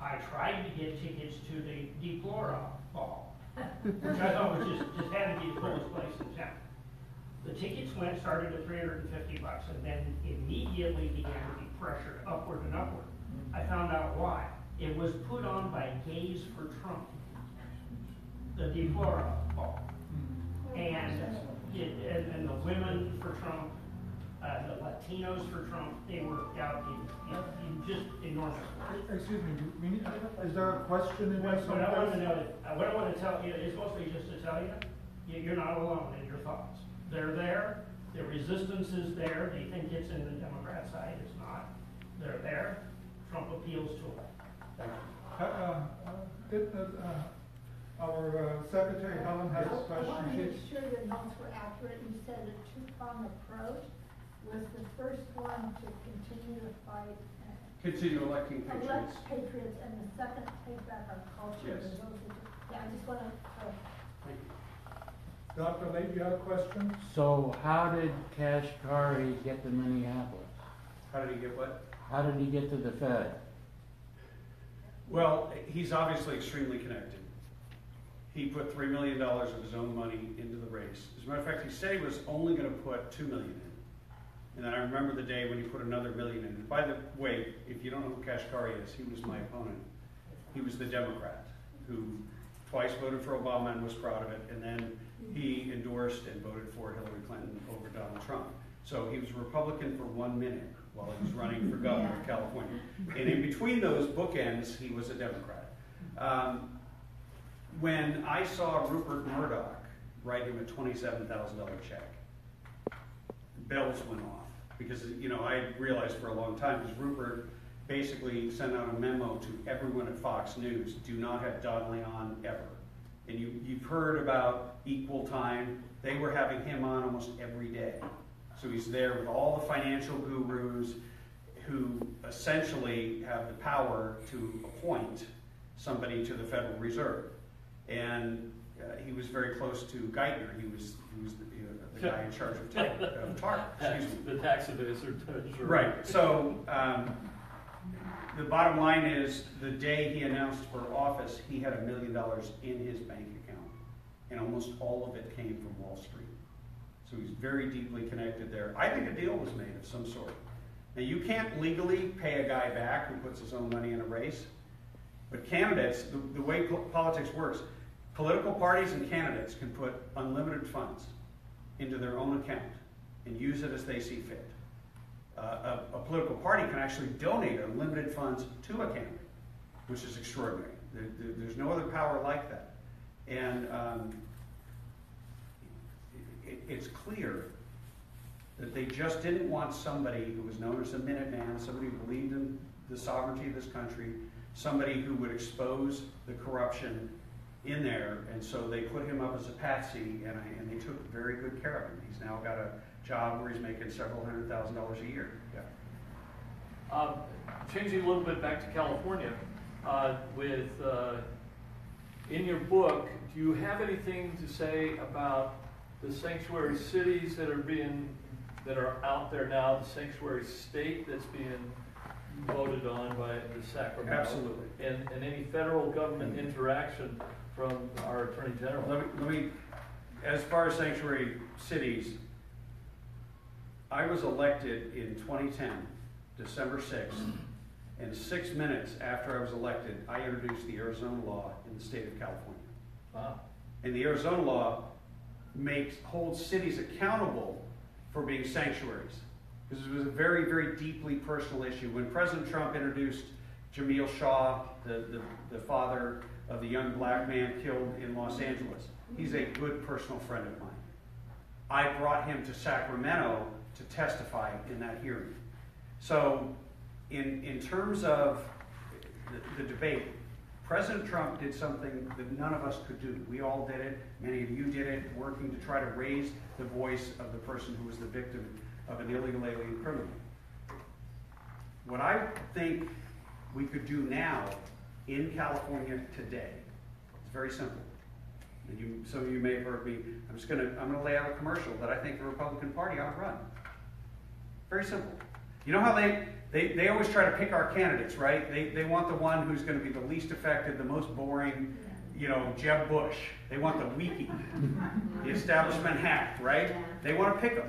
I tried to get tickets to the TLRA ball, which I thought was just had to be the coolest place in town. The tickets started at $350, and then immediately began to be pressured upward and upward. I found out why. It was put on by Gays for Trump, the TLRA ball, and the women for Trump, the Latinos for Trump. They were out in just enormous. Excuse me, is there a question in there? What I want to tell you is mostly just to tell you, you're not alone in your thoughts. They're there, the resistance is there, they think it's in the Democrat side, it's not. They're there, Trump appeals to them. Thank you. Our Secretary Helen has a I want to question. make sure the notes were accurate. You said a two-pronged approach was the first one to continue to fight Continue electing patriots. elect patriots, and the second take back our culture. Yes. And those are yeah, I just want to clarify. Thank you. Dr. Late, you had a question? So how did Kashkari get to Minneapolis? How did he get what? How did he get to the Fed? Well, he's obviously extremely connected. He put $3 million of his own money into the race. As a matter of fact, he said he was only going to put $2 million in. And then I remember the day when he put another $1 million in. And by the way, if you don't know who Kashkari is, he was my opponent. He was the Democrat who twice voted for Obama and was proud of it. And then he endorsed and voted for Hillary Clinton over Donald Trump. So he was a Republican for 1 minute while he was running for governor of California. And in between those bookends, he was a Democrat. When I saw Rupert Murdoch write him a $27,000 check, bells went off. Because, you know, I realized for a long time, because Rupert basically sent out a memo to everyone at Fox News, do not have Donnelly on ever. And you've heard about equal time. They were having him on almost every day. So he's there with all the financial gurus who essentially have the power to appoint somebody to the Federal Reserve. And he was very close to Geithner. He was the guy in charge of TARP. Excuse me. The tax evasor. Sure. Right. So the bottom line is, the day he announced for office, he had $1 million in his bank account, and almost all of it came from Wall Street. So he's very deeply connected there. I think a deal was made of some sort. Now, you can't legally pay a guy back who puts his own money in a race, but candidates, the way politics works, political parties and candidates can put unlimited funds into their own account and use it as they see fit. A political party can actually donate unlimited funds to a candidate, which is extraordinary. There's no other power like that. And it's clear that they just didn't want somebody who was known as a Minuteman, somebody who believed in the sovereignty of this country, somebody who would expose the corruption in there, and so they put him up as a patsy, and they took very good care of him. He's now got a job where he's making several $100,000 a year. Yeah. Changing a little bit back to California, in your book, do you have anything to say about the sanctuary cities that are out there now, the sanctuary state that's being voted on by the Sacramento? Absolutely. And any federal government interaction from our Attorney General? Let me, as far as sanctuary cities, I was elected in 2010, December 6th, and 6 minutes after I was elected, I introduced the Arizona law in the state of California. Wow. And the Arizona law holds cities accountable for being sanctuaries. Because it was a very, very deeply personal issue. When President Trump introduced Jamil Shaw, the father of the young black man killed in Los Angeles, he's a good personal friend of mine. I brought him to Sacramento to testify in that hearing. So in terms of the debate, President Trump did something that none of us could do. We all did it. Many of you did it, working to try to raise the voice of the person who was the victim of an illegal alien criminal. What I think we could do now in California today is very simple. And some of you may have heard me. I'm going to lay out a commercial that I think the Republican Party ought to run. Very simple. You know how they always try to pick our candidates, right? They want the one who's going to be the least effective, the most boring, Jeb Bush. They want the weakie, the establishment hack, right? They want to pick them.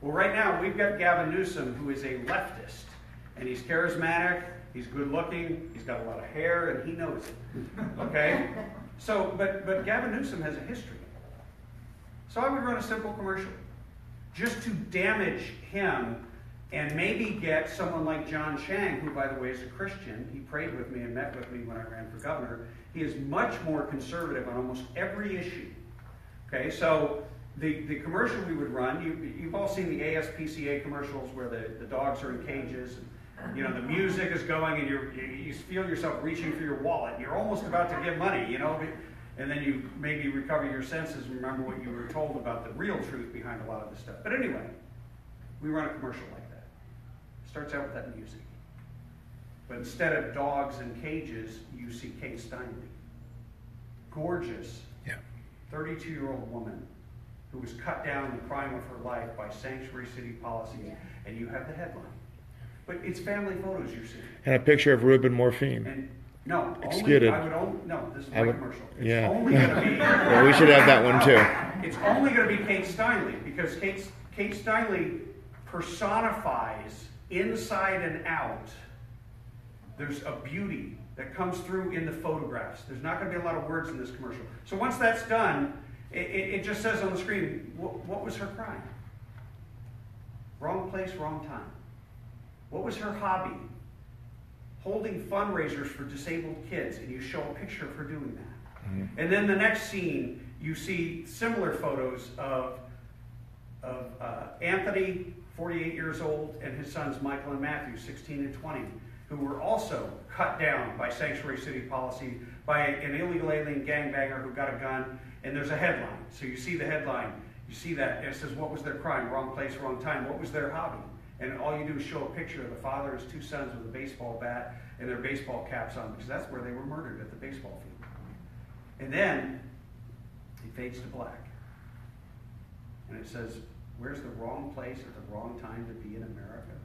Well, right now, we've got Gavin Newsom, who is a leftist, and he's charismatic, he's good looking, he's got a lot of hair, and he knows it, okay? So, but Gavin Newsom has a history. So I would run a simple commercial, just to damage him and maybe get someone like John Chang, who, by the way, is a Christian. He prayed with me and met with me when I ran for governor. He is much more conservative on almost every issue. Okay, so the commercial we would run, you've all seen the ASPCA commercials where the dogs are in cages, and, you know, the music is going, and you feel yourself reaching for your wallet. You're almost about to give money, you know, and then you maybe recover your senses and remember what you were told about the real truth behind a lot of this stuff. But anyway, we run a commercial like that. Starts out with that music. But instead of dogs in cages, you see Kate Steinle. Gorgeous, 32-year-old woman who was cut down in the prime of her life by sanctuary city policies, and you have the headline. But it's family photos you're seeing. And a picture of Reuben Morphine. And no, Excluded. This is my commercial. It's Yeah. only going to be. Well, we should have that one too. It's only going to be Kate Steinle, because Kate Steinle personifies inside and out. There's a beauty that comes through in the photographs. There's not going to be a lot of words in this commercial. So once that's done, it just says on the screen, what was her crime? Wrong place, wrong time. What was her hobby? Holding fundraisers for disabled kids, and you show a picture of her doing that. Mm-hmm. And then the next scene, you see similar photos of Anthony, 48 years old, and his sons Michael and Matthew, 16 and 20, who were also cut down by sanctuary city policy by an illegal alien gangbanger who got a gun, and there's a headline. So you see the headline, you see that, and it says, what was their crime? Wrong place, wrong time. What was their hobby? And all you do is show a picture of the father and his two sons with a baseball bat and their baseball caps on, because that's where they were murdered, at the baseball field. And then it fades to black. And it says, where's the wrong place at the wrong time to be in America?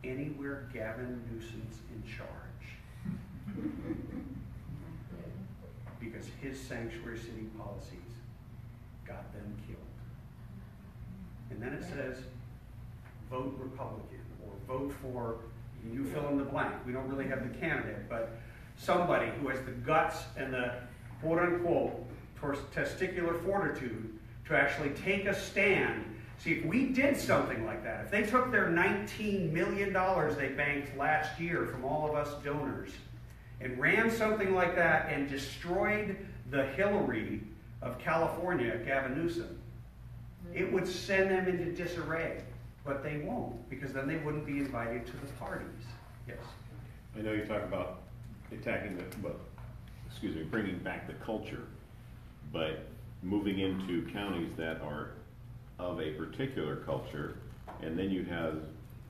Anywhere Gavin Newsom's in charge. Because his sanctuary city policies got them killed. And then it says, vote Republican, or vote for, you fill in the blank. We don't really have the candidate, but somebody who has the guts and the quote-unquote testicular fortitude to actually take a stand. See, if we did something like that, if they took their $19 million they banked last year from all of us donors and ran something like that and destroyed the Hillary of California, Gavin Newsom, it would send them into disarray. But they won't, because then they wouldn't be invited to the parties. Yes? I know you talk about attacking bringing back the culture, but moving into counties that are of a particular culture, and then you have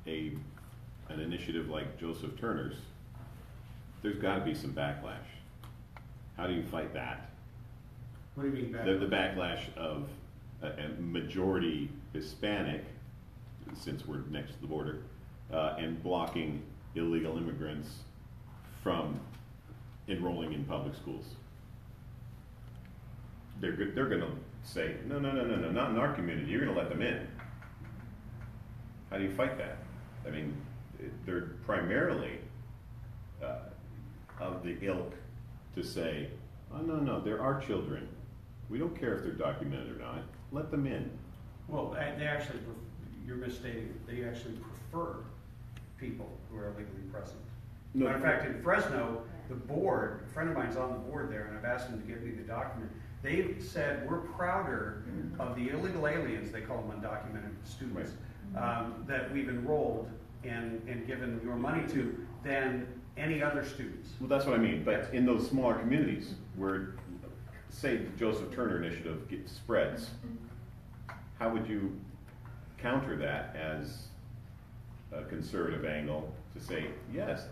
an initiative like Joseph Turner's, there's got to be some backlash. How do you fight that? What do you mean backlash? The backlash of a majority Hispanic, since we're next to the border, and blocking illegal immigrants from enrolling in public schools. They're going to say, no, not in our community. You're going to let them in. How do you fight that? I mean, they're primarily of the ilk to say, oh, no, they're our children. We don't care if they're documented or not. Let them in. Well, they actually, you're misstating it. They actually prefer people who are legally present. No. Matter of fact, in Fresno, the board, a friend of mine's on the board there, and I've asked them to give me the document. They've said we're prouder of the illegal aliens, they call them undocumented students, that we've enrolled and given your money to than any other students. Well, that's what I mean. But in those smaller communities where, say, the Joseph Turner initiative spreads, how would you counter that as a conservative angle to say, yes,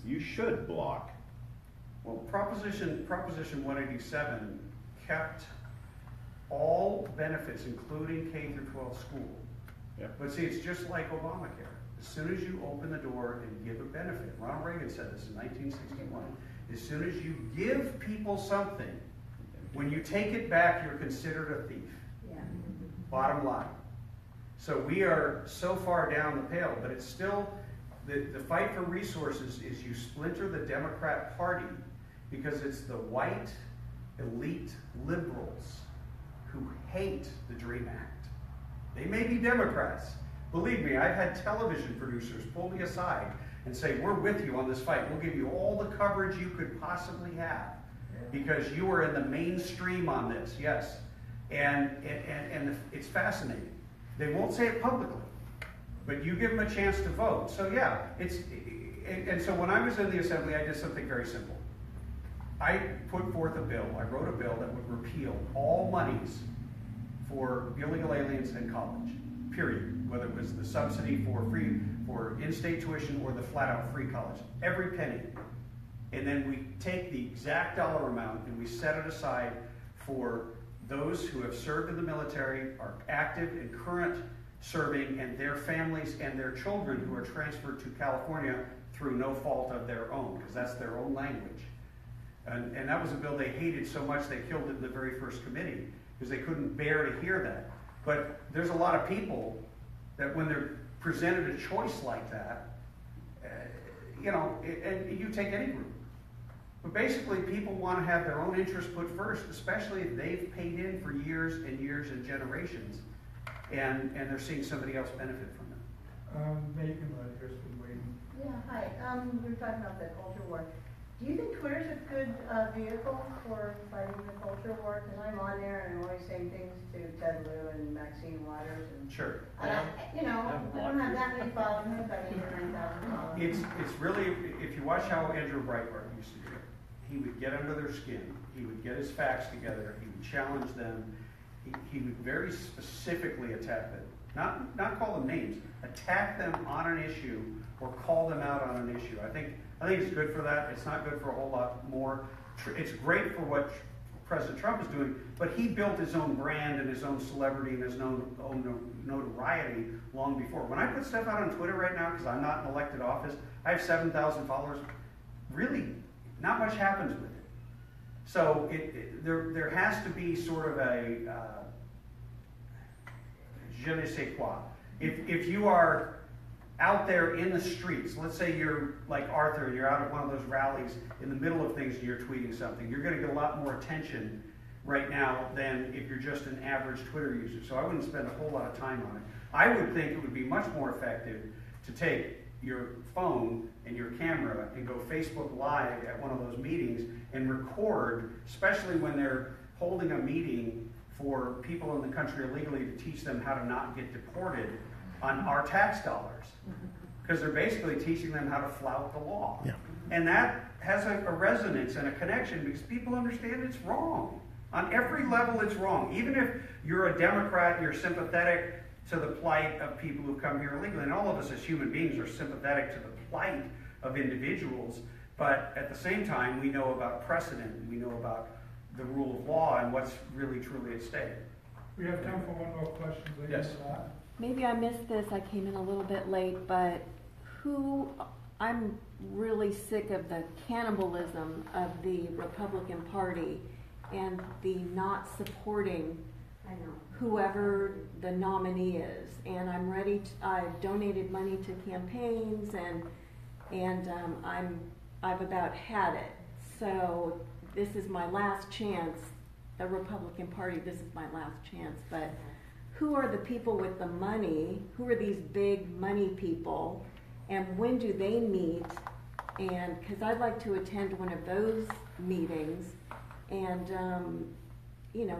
you should block? Well, Proposition 187 kept all benefits, including K through 12 school. Yep. But see, it's just like Obamacare. As soon as you open the door and give a benefit, Ronald Reagan said this in 1961, as soon as you give people something, when you take it back, you're considered a thief. Yeah. Bottom line. So we are so far down the pail, but it's still, the fight for resources is you splinter the Democrat Party because it's the white elite liberals who hate the DREAM Act. They may be Democrats. Believe me, I've had television producers pull me aside and say, we're with you on this fight. We'll give you all the coverage you could possibly have. because you are in the mainstream on this, yes. And it's fascinating. They won't say it publicly, but you give them a chance to vote. So yeah, and so when I was in the assembly, I did something very simple. I put forth a bill, I wrote a bill that would repeal all monies for illegal aliens and college, period. Whether it was the subsidy for in-state tuition or the flat-out free college, every penny. And then we take the exact dollar amount and we set it aside for those who have served in the military, are active and current serving, and their families and their children who are transferred to California through no fault of their own, because that's their own language. And that was a bill they hated so much they killed it in the very first committee, because they couldn't bear to hear that. But there's a lot of people that when they're presented a choice like that, and you take any group, but basically people want to have their own interests put first, especially if they've paid in for years and years and generations, and they're seeing somebody else benefit from it. Megan, here's been waiting. Yeah, hi. We were talking about the culture war. Do you think Twitter's a good vehicle for fighting the culture war? Because I'm on there and I'm always saying things to Ted Lieu and Maxine Waters. And Sure. I don't have that many followers. I've got 8,000 or 9,000 followers. It's really, if you watch how Andrew Breitbart used to do it, he would get under their skin, he would get his facts together, he would challenge them, he would very specifically attack them. Not call them names, attack them on an issue or call them out on an issue. I think it's good for that. It's not good for a whole lot more. It's great for what President Trump is doing, but he built his own brand and his own celebrity and his own notoriety long before. When I put stuff out on Twitter right now, because I'm not in elected office, I have 7,000 followers. Really, not much happens with it. So there has to be sort of a je ne sais quoi. If you are out there in the streets, let's say you're like Arthur and you're out at one of those rallies in the middle of things and you're tweeting something, you're going to get a lot more attention right now than if you're just an average Twitter user. So I wouldn't spend a whole lot of time on it. I would think it would be much more effective to take your phone and your camera and go Facebook Live at one of those meetings and record, especially when they're holding a meeting for people in the country illegally to teach them how to not get deported on our tax dollars. Because they're basically teaching them how to flout the law. Yeah. And that has a resonance and a connection because people understand it's wrong. On every level it's wrong. Even if you're a Democrat, you're sympathetic to the plight of people who come here illegally. And all of us as human beings are sympathetic to the plight of individuals. But at the same time, we know about precedent. We know about the rule of law and what's really truly at stake. We have time for one more question. Yes. Maybe I missed this, I came in a little bit late, but I'm really sick of the cannibalism of the Republican Party and the not supporting whoever the nominee is. And I'm ready to, I've donated money to campaigns and I've about had it. So this is my last chance, the Republican Party, this is my last chance, but who are the people with the money? Who are these big money people? And when do they meet? And because I'd like to attend one of those meetings and,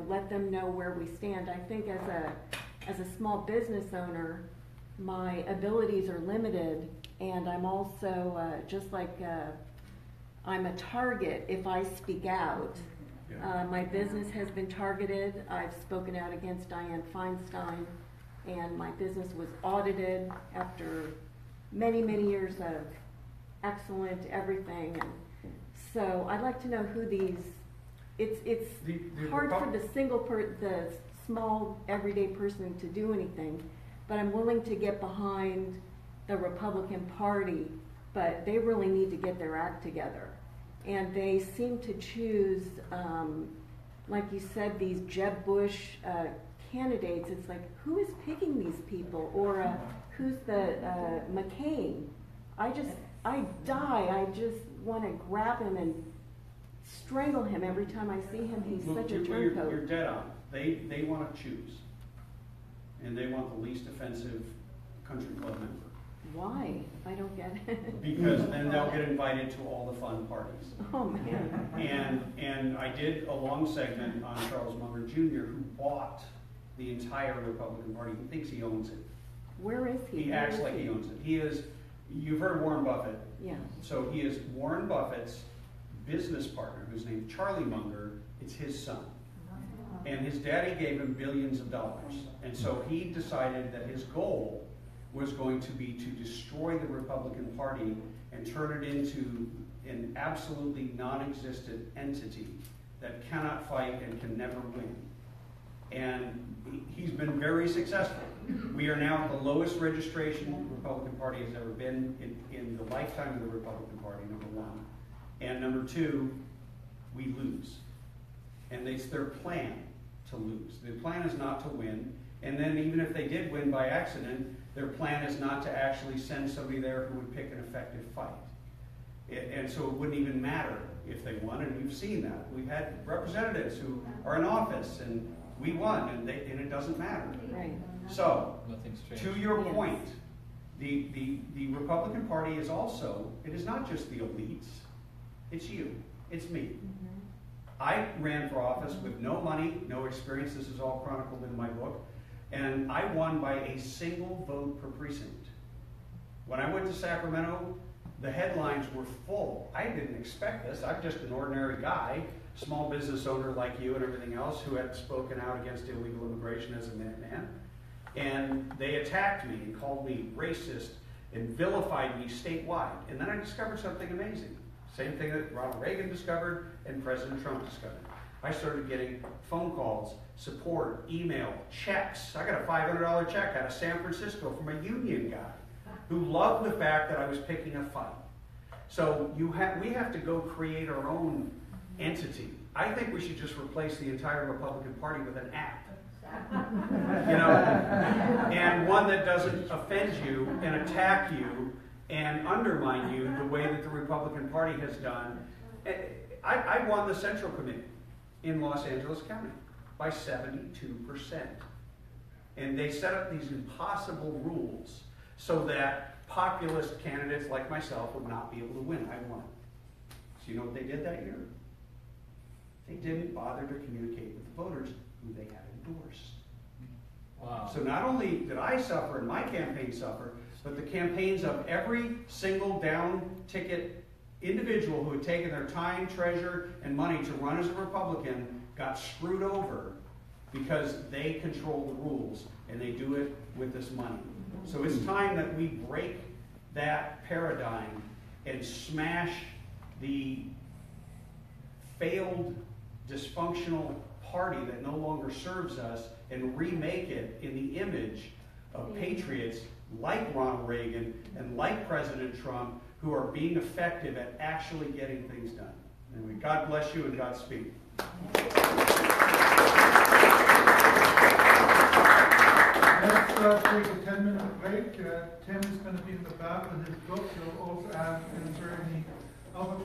let them know where we stand. I think as a small business owner, my abilities are limited, and I'm also just like I'm a target if I speak out. My business has been targeted. I've spoken out against Dianne Feinstein, and my business was audited after many, many years of excellent everything. And so I'd like to know who these. It's hard for the small everyday person to do anything, but I'm willing to get behind the Republican Party, but they really need to get their act together. And they seem to choose, like you said, these Jeb Bush candidates. It's like, who is picking these people? Or who's the McCain? I die. I just want to grab him and strangle him every time I see him. He's such a turncoat. You're dead on. They want to choose. And they want the least offensive country club member. Why? I don't get it. Because then they'll get invited to all the fun parties. Oh man. And And I did a long segment on Charles Munger Jr., who bought the entire Republican Party. He thinks he owns it. Where is he? He acts like he owns it. He is, you've heard Warren Buffett. Yeah. So he is Warren Buffett's business partner, who's named Charlie Munger. It's his son. And his daddy gave him billions of dollars. And so he decided that his goal was going to be to destroy the Republican Party and turn it into an absolutely non-existent entity that cannot fight and can never win. And he's been very successful. We are now at the lowest registration the Republican Party has ever been in the lifetime of the Republican Party, number one. And number two, we lose. And it's their plan to lose. Their plan is not to win. And then even if they did win by accident, their plan is not to actually send somebody there who would pick an effective fight. And so it wouldn't even matter if they won, and we've seen that. We've had representatives who are in office, and we won, and it doesn't matter. Right. So, Nothing's changed. to your Yes. point, the Republican Party is also, it is not just the elites, it's you, it's me. I ran for office with no money, no experience. This is all chronicled in my book. And I won by a single vote per precinct. When I went to Sacramento, the headlines were full. I didn't expect this. I'm just an ordinary guy, small business owner like you and everything else, who had spoken out against illegal immigration as a Minuteman. And they attacked me and called me racist and vilified me statewide. And then I discovered something amazing. Same thing that Ronald Reagan discovered and President Trump discovered. I started getting phone calls, support, email, checks. I got a $500 check out of San Francisco from a union guy who loved the fact that I was picking a fight. So we have to go create our own entity. I think we should just replace the entire Republican Party with an app. You know, and one that doesn't offend you and attack you and undermine you the way that the Republican Party has done. I won the Central Committee in Los Angeles County by 72%. And they set up these impossible rules so that populist candidates like myself would not be able to win. I won. So you know what they did that year? They didn't bother to communicate with the voters who they had endorsed. Wow. So not only did I suffer and my campaign suffer, but the campaigns of every single down-ticket individual who had taken their time, treasure, and money to run as a Republican got screwed over because they control the rules and they do it with this money. So it's time that we break that paradigm and smash the failed, dysfunctional party that no longer serves us and remake it in the image of patriots like Ronald Reagan and like President Trump, who are being effective at actually getting things done. And God bless you and Godspeed. Let's take a 10-minute break. Tim is going to be in the back with his book. He'll also answer any other